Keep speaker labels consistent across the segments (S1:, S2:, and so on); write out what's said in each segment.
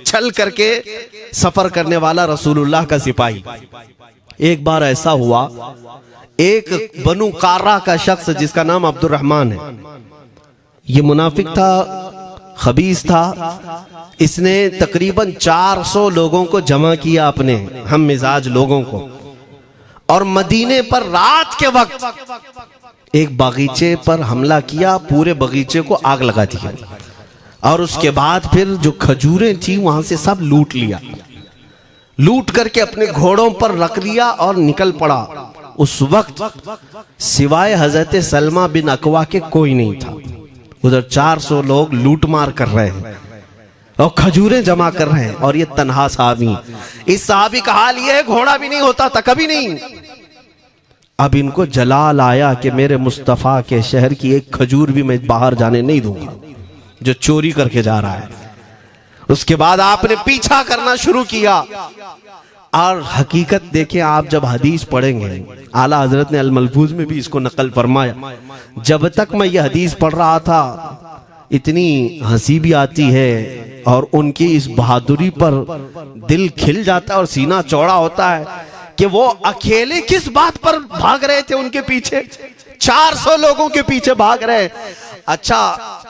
S1: छल करके सफर करने वाला रसूलुल्लाह का सिपाही। एक बार ऐसा हुआ, एक बनु कार्रा का शख्स जिसका नाम अब्दुर्रहमान है, ये मुनाफिक था, खबीस था। इसने तकरीबन 400 लोगों को जमा किया, अपने हम मिजाज लोगों को, और मदीने पर रात के वक्त एक बगीचे पर हमला किया, पूरे बगीचे को आग लगा दिया, और उसके बाद फिर जो खजूरें थी वहां से सब लूट लिया, लूट करके अपने घोड़ों पर रख लिया और निकल पड़ा। उस वक्त सिवाय हजरत सलमा बिन अकवा के कोई नहीं था। उधर 400 लोग लूट मार कर रहे हैं और खजूरें जमा कर रहे हैं, और ये तन्हा साहबी। इस साहबी का हाल ये है, घोड़ा भी नहीं होता था कभी नहीं। अब इनको जलाल आया कि मेरे मुस्तफा के शहर की एक खजूर भी मैं बाहर जाने नहीं दूंगा जो चोरी करके जा रहा है। उसके बाद आपने पीछा करना शुरू किया, और हकीकत देखें आप, जब हदीस पढ़ेंगे, आला हजरत ने अल मलफूज में भी इसको नकल फरमाया। जब तक मैं ये हदीस पढ़ रहा था इतनी हंसी भी आती है, और उनकी इस बहादुरी पर दिल खिल जाता है और सीना चौड़ा होता है कि वो अकेले किस बात पर भाग रहे थे, उनके पीछे 400 लोगों के पीछे भाग रहे। अच्छा,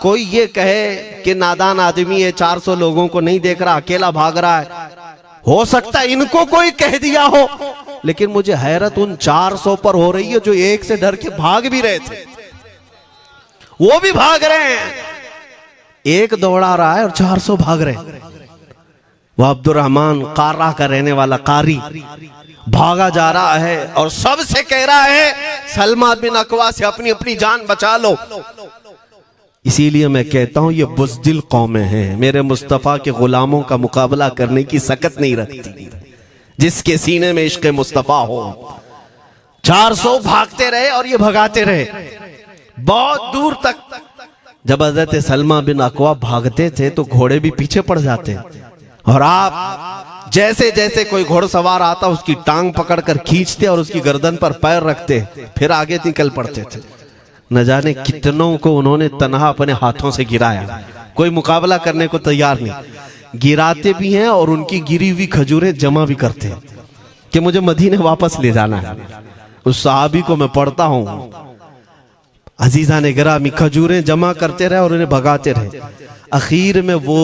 S1: कोई ये कहे कि नादान आदमी है, 400 लोगों को नहीं देख रहा, अकेला भाग रहा है, हो सकता है इनको कोई कह दिया हो, लेकिन मुझे हैरत उन 400 पर हो रही है जो एक से डर के भाग भी रहे थे। वो भी भाग रहे हैं, एक दौड़ा रहा है और 400 भाग रहे हैं। वो अब्दुर्रहमान कार्रा का रहने वाला कारी भागा जा रहा है और सबसे कह रहा है सलमा बिन अकवा से अपनी अपनी जान बचा लो। इसीलिए मैं कहता हूं ये बुज़दिल कौमें हैं, मेरे मुस्तफा के गुलामों का मुकाबला करने की सकत नहीं रखती, जिसके सीने में इश्क़ मुस्तफा हो। 400 भागते रहे और ये भगाते रहे बहुत दूर तक। जब हज़रत सलमा बिन अकवा भागते थे तो घोड़े भी पीछे पड़ जाते, और आप जैसे जैसे कोई घोड़सवार आता उसकी टांग पकड़कर खींचते और उसकी गर्दन पर पैर रखते, फिर आगे निकल पड़ते थे। न जाने कितनों को उन्होंने तन्हा अपने हाथों से गिराया, कोई मुकाबला करने को तैयार नहीं। गिराते भी हैं और उनकी गिरी हुई खजूरें जमा भी करते हैं कि मुझे मदीने वापस ले जाना है। उस सहाबी को मैं पढ़ता हूं, अजीजा ने गिरामी खजूरें जमा करते रहे और उन्हें भगाते रहे। आखिर में वो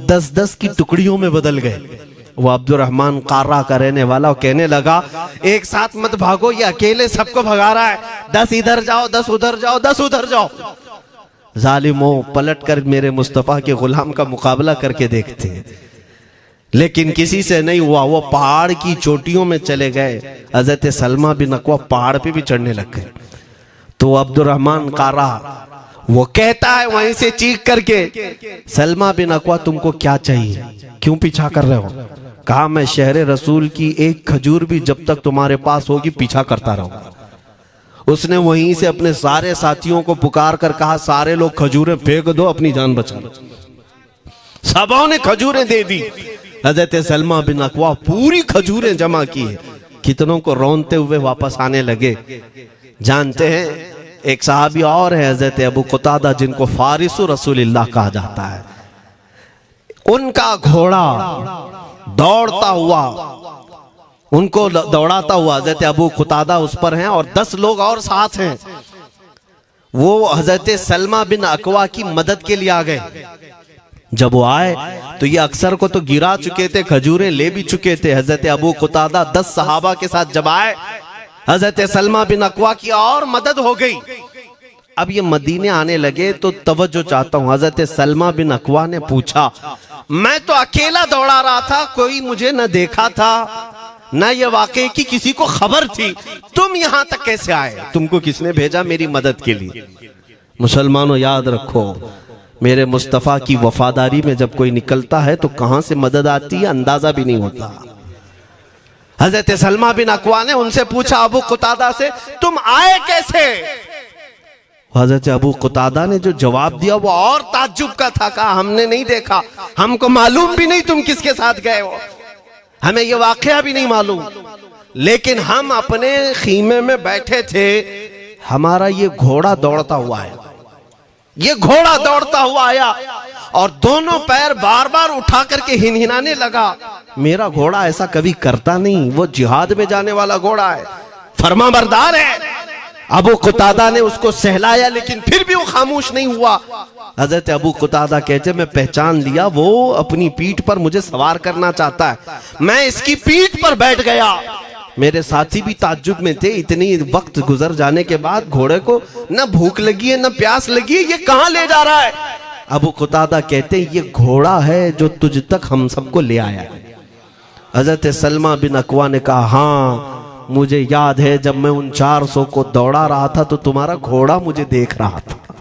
S1: 10-10 की टुकड़ियों में बदल गए। वो अब्दुर्रहमान कार्रा का रहने वाला कहने लगा, एक साथ मत भागो, ये अकेले सबको भगा रहा है, 10 इधर जाओ, 10 उधर जाओ, 10 उधर जाओ। जालिमों, पलट कर मेरे मुस्तफा के गुलाम का मुकाबला करके देखते हैं, लेकिन किसी से नहीं हुआ। वो पहाड़ की चोटियों में चले गए। हज़रत सलमा बिन अकवा पहाड़ पे भी चढ़ने लग गए। तो अब्दुर्रहमान कार्रा वो कहता है वहीं से चीख करके, सलमा बिन अकवा तुमको क्या चाहिए, क्यों पीछा कर रहे हो? कहा, मैं शहरे रसूल की एक खजूर भी जब तक तुम्हारे पास होगी पीछा करता रहूंगा। उसने वहीं से अपने सारे साथियों को पुकार कर कहा, सारे लोग खजूरें फेंक दो, अपनी जान बचा लो। सबों ने खजूरें दे दी। हज़रत सलमा बिन अकवा पूरी खजूरें जमा की, कितनों को रोनते हुए वापस आने लगे। जानते हैं एक सहाबी और है हज़रत अबू कुतादा, जिनको फारिसु रसूलिल्लाह कहा जाता है। उनका घोड़ा दौड़ता हुआ, उनको दौड़ाता हुआ हज़रत अबू कुतादा उस पर हैं और 10 लोग और साथ हैं। वो हज़रत सलमा बिन अकवा की मदद के लिए आ गए। जब वो आए तो ये अक्सर को तो गिरा चुके थे, खजूरें ले भी चुके थे। हज़रत अबू कुतादा 10 सहाबा के साथ जब आए, हज़रत सलमा बिन अकवा की और मदद हो गई। अब ये मदीने आने लगे तो तवज्जो चाहता हूं। हज़रत सलमा बिन अकवा ने पूछा, मैं तो अकेला दौड़ा रहा था, कोई मुझे न देखा था, न ये वाकई की किसी को खबर थी, तुम यहां तक कैसे आए? तुमको किसने भेजा मेरी मदद के लिए? मुसलमानों, याद रखो, मेरे मुस्तफा की वफादारी में जब कोई निकलता है तो कहां से मदद आती है अंदाजा भी नहीं होता। हज़रत सलमा बिन अकवा ने उनसे पूछा, अबू कुतादा से, तुम आए कैसे? हज़रत अबू कुतादा ने जो जवाब दिया वो और ताज्जुब का था। कहा, हमने नहीं देखा, हमको मालूम भी नहीं तुम किसके साथ गए हो, हमें ये वाकया भी नहीं मालूम, लेकिन हम अपने खीमे में बैठे थे, हमारा ये घोड़ा दौड़ता हुआ है, ये घोड़ा दौड़ता हुआ आया और दोनों पैर बार बार उठा करके हिनहिनाने लगा। मेरा घोड़ा ऐसा कभी करता नहीं, वो जिहाद में जाने वाला घोड़ा है, फरमाबरदार है। अबू कुतादा ने उसको सहलाया लेकिन फिर भी वो खामोश नहीं हुआ। हजरत अबू कुतादा कहते मैं पहचान लिया, वो अपनी पीठ पर मुझे सवार करना चाहता है। मैं इसकी पीठ पर बैठ गया। मेरे साथी भी ताज्जुब में थे, इतनी वक्त गुजर जाने के बाद घोड़े को न भूख लगी है न प्यास लगी है, ये कहां ले जा रहा है। अबू कुतादा कहते ये घोड़ा है जो तुझ तक हम सबको ले आया है। हजरत सलमा बिन अकवा ने कहा हाँ मुझे याद है, जब मैं उन 400 को दौड़ा रहा था तो तुम्हारा घोड़ा मुझे देख रहा था।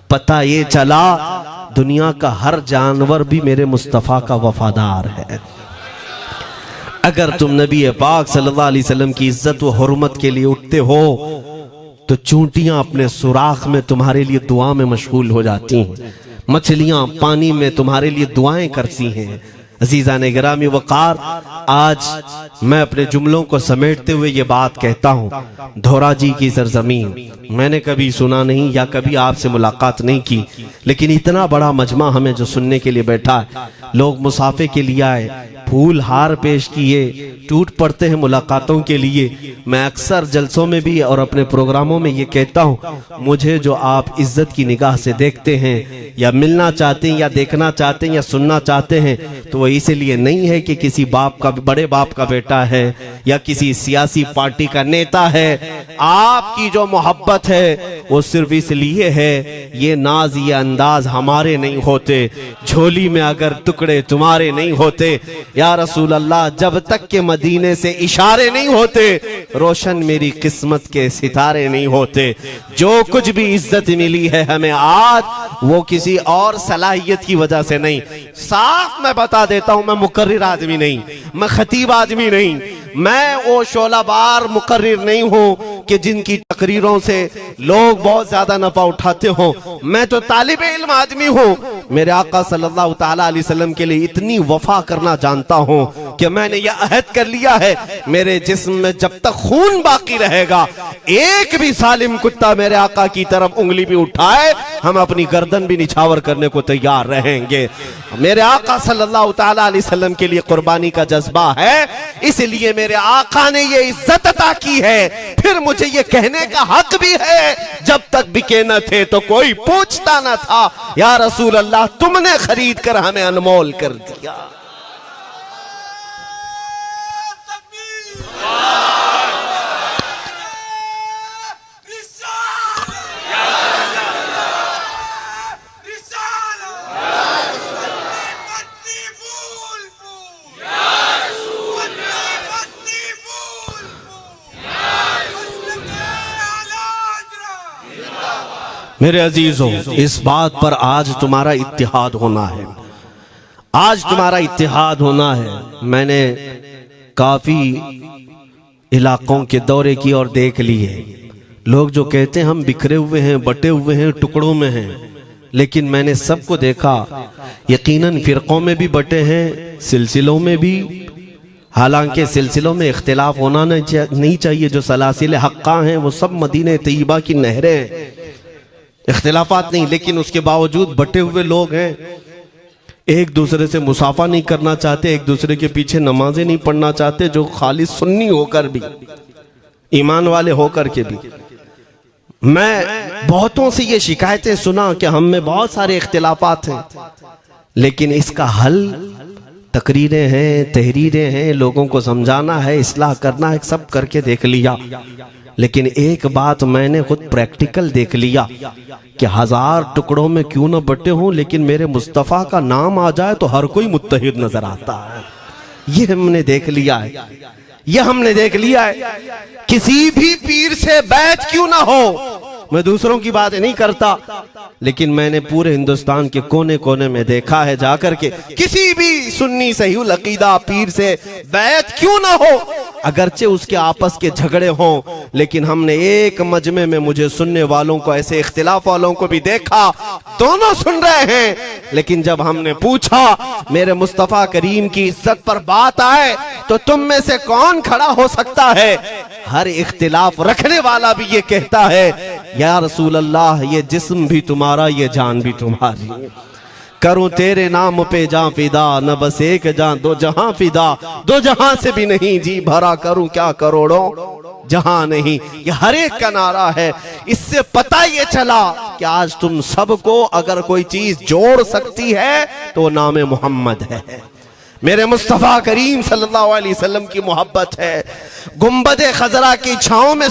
S1: पता ये चला दुनिया का हर जानवर भी मेरे मुस्तफा का वफादार है। अगर तुम नबी पाक सल्लल्लाहु अलैहि वसल्लम की इज्जत व हुर्मत के लिए उठते हो तो चूंटियां अपने सुराख में तुम्हारे लिए दुआ में मशगूल हो जाती हैं, मछलियां पानी में तुम्हारे लिए दुआएं करती हैं। अजीजा ने गिरामी वकार, आज मैं अपने जुमलों को समेटते हुए ये बात कहता हूँ, धोराजी की सरजमीन मैंने कभी सुना नहीं या कभी आपसे मुलाकात नहीं की, लेकिन इतना बड़ा मजमा हमें जो सुनने के लिए बैठा है, लोग मुसाफे के लिए आए, फूल हार पेश किए, टूट पड़ते हैं मुलाकातों के लिए। मैं अक्सर जलसों में भी और अपने प्रोग्रामों में ये कहता हूँ, मुझे जो आप इज्जत की निगाह से देखते हैं या मिलना चाहते हैं या देखना चाहते हैं या सुनना चाहते हैं, तो वो इसलिए नहीं है कि किसी बाप का, बड़े बाप का बेटा है या किसी सियासी पार्टी का नेता है। आपकी जो मोहब्बत है वो सिर्फ इसलिए है, ये नाज ये अंदाज हमारे नहीं होते, झोली में अगर टुकड़े तुम्हारे नहीं होते या रसूल अल्लाह, जब तक के मदीने से इशारे नहीं होते रोशन मेरी किस्मत के सितारे नहीं होते। जो कुछ भी इज्जत मिली है हमें आज, वो किसी और सलाहियत की वजह से नहीं। साफ मैं बता देता हूं, मैं मुकर्रिर आदमी नहीं, मैं खतीब आदमी नहीं, मैं वो शोलाबार मुकर्रिर नहीं हूं कि जिनकी तकरीरों से लोग बहुत ज्यादा नफा उठाते हो। मैं तो तालिब इल्म आदमी हूं। मेरे आका सल्लल्लाहु ताला अलैहि वसल्लम के लिए इतनी वफा करना जानता हूं कि मैंने यह अहद कर लिया है, मेरे जिस्म में जब तक खून बाकी रहेगा, एक भी सालिम कुत्ता मेरे आका की तरफ उंगली भी उठाए, हम अपनी गर्दन भी निछावर करने को तैयार रहेंगे। मेरे आका सल्लल्लाहु ताला अलैहि वसल्लम के लिए कुर्बानी का जज्बा है, इसलिए मेरे आका ने ये इज्जत अता की है। फिर मुझे ये कहने का हक भी है, जब तक बिके न थे तो कोई पूछता न था, या रसूल अल्लाह तुमने खरीद कर हमें अनमोल कर दिया। मेरे अजीजों, इस बात पर आज तुम्हारा इत्तिहाद होना है, आज तुम्हारा इत्तिहाद होना है। मैंने काफी इलाकों के दौरे की और देख लिए, लोग जो कहते हैं हम बिखरे हुए हैं, बटे हुए हैं, टुकड़ों में हैं, लेकिन मैंने सबको देखा, यकीनन फिरकों में भी बटे हैं, सिलसिलों में भी। हालांकि सिलसिलों में इख्तिलाफ होना नहीं चाहिए, जो सलासिल हक्का हैं वो सब मदीने तैयबा की नहरें हैं, इख्तिलाफात नहीं, लेकिन उसके बावजूद बटे हुए लोग हैं, एक दूसरे से मुसाफा नहीं करना चाहते, एक दूसरे के पीछे नमाजें नहीं पढ़ना चाहते, जो खाली सुन्नी होकर भी, ईमान वाले होकर के भी। मैं बहुतों से ये शिकायतें सुना कि हम में बहुत सारे इख्तिलाफात हैं, लेकिन इसका हल तकरीरें हैं, तहरीरें हैं, लोगों को समझाना है, इस्लाह करना है, सब करके देख लिया। लेकिन एक बात मैंने खुद प्रैक्टिकल देख लिया कि 1000 टुकड़ों में क्यों ना बटे हों, लेकिन मेरे मुस्तफ़ा का नाम आ जाए तो हर कोई मुत्तहिद नजर आता है। ये हमने देख लिया है, ये हमने देख लिया है। किसी भी पीर से बैत क्यों ना हो, मैं दूसरों की बात नहीं करता, लेकिन मैंने पूरे हिंदुस्तान के कोने कोने में देखा है जाकर के, किसी भी सुन्नी सहीहुल अकीदा पीर से बैत क्यों ना हो, अगरचे उसके आपस के झगड़े हों, लेकिन हमने एक मजमे में मुझे सुनने वालों को, ऐसे इख्तिलाफ वालों को भी देखा, दोनों सुन रहे हैं, लेकिन जब हमने पूछा मेरे मुस्तफ़ा करीम की इज्जत पर बात आए तो तुम में से कौन खड़ा हो सकता है, हर इख्तिलाफ रखने वाला भी ये कहता है, या रसूल अल्लाह ये जिस्म भी तुम्हारा, ये जान भी तुम्हारी। करूं तेरे नाम पे जां फिदा, न बस एक जां दो जहां फिदा, दो जहां से भी नहीं जी भरा, करूं क्या करोड़ों जहां नहीं। ये हर एक का नारा है। इससे पता ये चला कि आज तुम सबको अगर कोई चीज जोड़ सकती है तो नाम मोहम्मद है। मेरे मुस्तफा करीम सल्लल्लाहु अलैहि वसल्लम की मोहब्बत है। गुंबद खजरा की छांव में